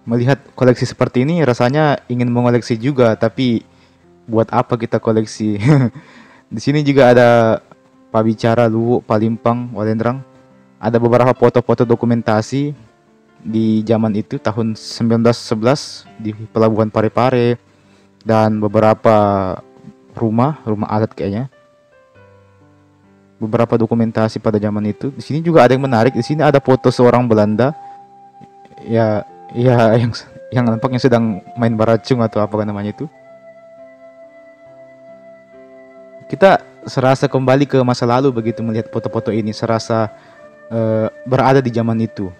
Melihat koleksi seperti ini rasanya ingin mengoleksi juga, tapi buat apa kita koleksi? Di sini juga ada Pabicara, Luwu, Palimpang, Walendrang. Ada beberapa foto-foto dokumentasi di zaman itu tahun 1911 di Pelabuhan Parepare, dan beberapa rumah adat kayaknya. Beberapa dokumentasi pada zaman itu. Di sini juga ada yang menarik. Di sini ada foto seorang Belanda. Ya, ya yang nampaknya sedang main baracung atau apa namanya itu. Kita serasa kembali ke masa lalu begitu melihat foto-foto ini. Serasa berada di zaman itu.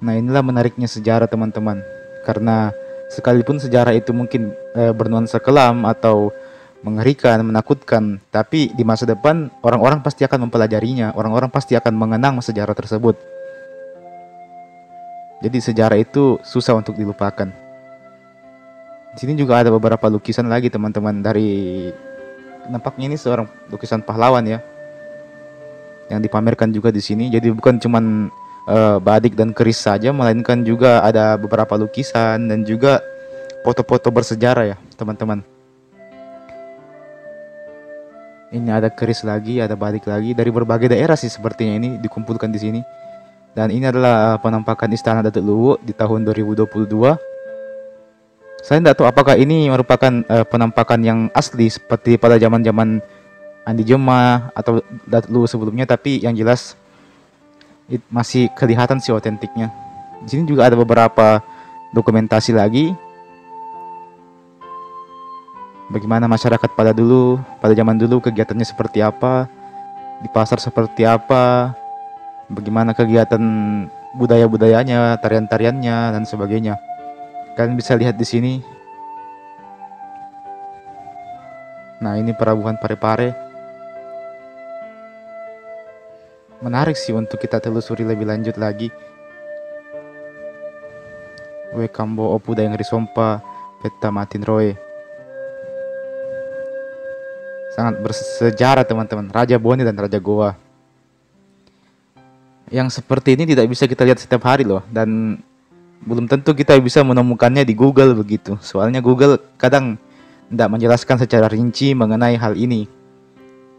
Nah, inilah menariknya sejarah, teman-teman. Karena sekalipun sejarah itu mungkin bernuansa kelam atau mengerikan, menakutkan, tapi di masa depan orang-orang pasti akan mempelajarinya, orang-orang pasti akan mengenang sejarah tersebut. Jadi sejarah itu susah untuk dilupakan. Di sini juga ada beberapa lukisan lagi, teman-teman, dari nampaknya ini seorang lukisan pahlawan ya, yang dipamerkan juga di sini. Jadi bukan cuman batik dan keris saja, melainkan juga ada beberapa lukisan dan juga foto-foto bersejarah ya, teman-teman. Ini ada keris lagi, ada batik lagi dari berbagai daerah sih sepertinya ini dikumpulkan di sini. Dan ini adalah penampakan Istana Datuk Luwu di tahun 2022. Saya tidak tahu apakah ini merupakan penampakan yang asli seperti pada zaman-zaman Andi Joma atau Datuk Luwu sebelumnya, tapi yang jelas masih kelihatan sih otentiknya. Di sini juga ada beberapa dokumentasi lagi. Bagaimana masyarakat pada zaman dulu kegiatannya seperti apa, di pasar seperti apa, bagaimana kegiatan budaya-budayanya, tarian-tariannya dan sebagainya. Kalian bisa lihat di sini. Nah, ini Pelabuhan Parepare. Menarik sih untuk kita telusuri lebih lanjut lagi. Wekambo Opu Dayang Risompa, Peta Matin Roe. Sangat bersejarah, teman-teman. Raja Boni dan Raja Goa. Yang seperti ini tidak bisa kita lihat setiap hari loh. Dan belum tentu kita bisa menemukannya di Google begitu. Soalnya Google kadang tidak menjelaskan secara rinci mengenai hal ini.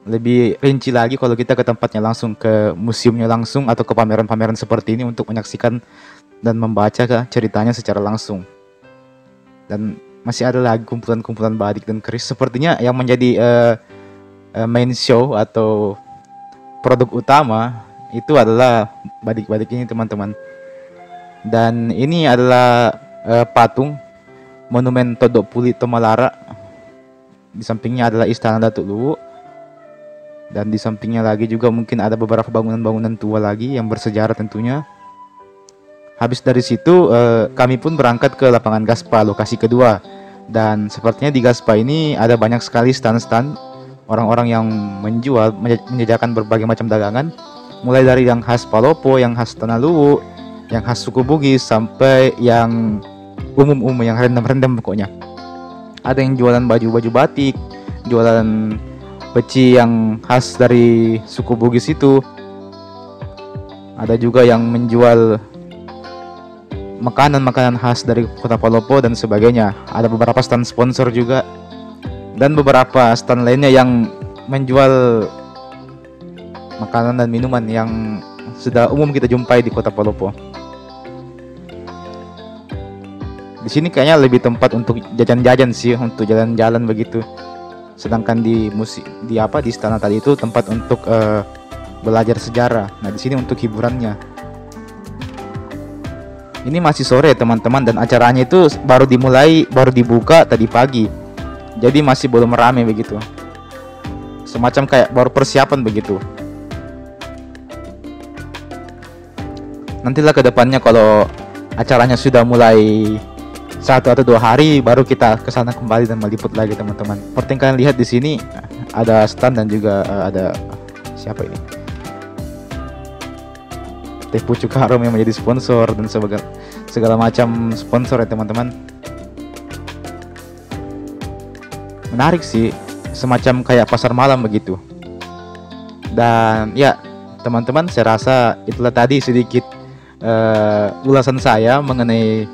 Lebih rinci lagi kalau kita ke tempatnya langsung, ke museumnya langsung, atau ke pameran-pameran seperti ini untuk menyaksikan dan membaca ceritanya secara langsung. Dan masih ada lagi kumpulan-kumpulan batik dan keris. Sepertinya yang menjadi main show atau produk utama itu adalah batik-batik ini, teman-teman. Dan ini adalah patung monumen Todok Puli Tomalara. Di sampingnya adalah Istana Datuk Luwu. Dan di sampingnya lagi juga mungkin ada beberapa bangunan-bangunan tua lagi yang bersejarah tentunya. Habis dari situ kami pun berangkat ke lapangan Gaspa, lokasi kedua. Dan sepertinya di Gaspa ini ada banyak sekali stand-stand orang-orang yang menjual, menyediakan berbagai macam dagangan. Mulai dari yang khas Palopo, yang khas Tanah Luwu, yang khas suku Bugis, sampai yang umum-umum, yang random-random pokoknya. Ada yang jualan baju-baju batik, jualan peci yang khas dari suku Bugis itu. Ada juga yang menjual makanan-makanan khas dari kota Palopo dan sebagainya. Ada beberapa stand sponsor juga. Dan beberapa stand lainnya yang menjual makanan dan minuman yang sudah umum kita jumpai di kota Palopo. Di sini kayaknya lebih tempat untuk jajan-jajan sih, untuk jalan-jalan begitu. Sedangkan di istana tadi itu tempat untuk belajar sejarah. Nah, di sini untuk hiburannya. Ini masih sore, teman-teman, dan acaranya itu baru dibuka tadi pagi. Jadi masih belum ramai begitu. Semacam kayak baru persiapan begitu. Nantilah ke depannya kalau acaranya sudah mulai 1 atau 2 hari baru kita ke sana kembali dan meliput lagi, teman-teman. Seperti yang kalian lihat di sini ada stand dan juga ada siapa ini? Teh Pucuk Harum yang menjadi sponsor dan segala macam sponsor ya, teman-teman. Menarik sih, semacam kayak pasar malam begitu. Dan ya, teman-teman, saya rasa itulah tadi sedikit ulasan saya mengenai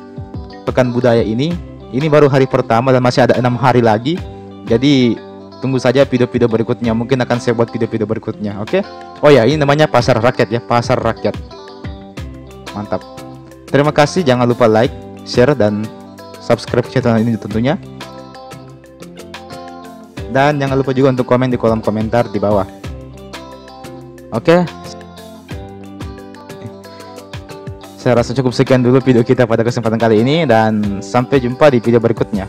Pekan Budaya ini. Ini baru hari pertama dan masih ada 6 hari lagi. Jadi tunggu saja video-video berikutnya. Mungkin akan saya buat video-video berikutnya. Oke? Oh ya, ini namanya pasar rakyat ya, pasar rakyat. Mantap. Terima kasih. Jangan lupa like, share, dan subscribe channel ini tentunya. Dan jangan lupa juga untuk komen di kolom komentar di bawah. Oke? Saya rasa cukup sekian dulu video kita pada kesempatan kali ini, dan sampai jumpa di video berikutnya.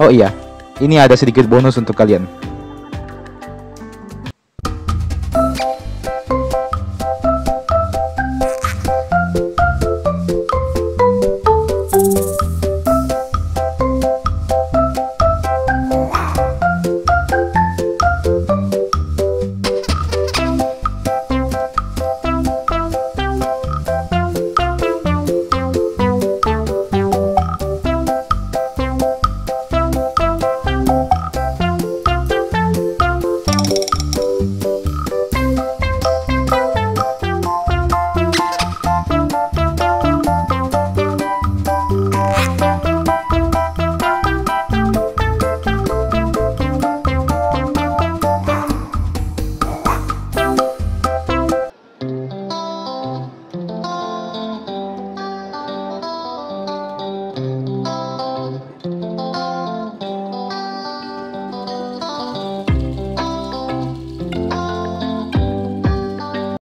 Oh iya, ini ada sedikit bonus untuk kalian.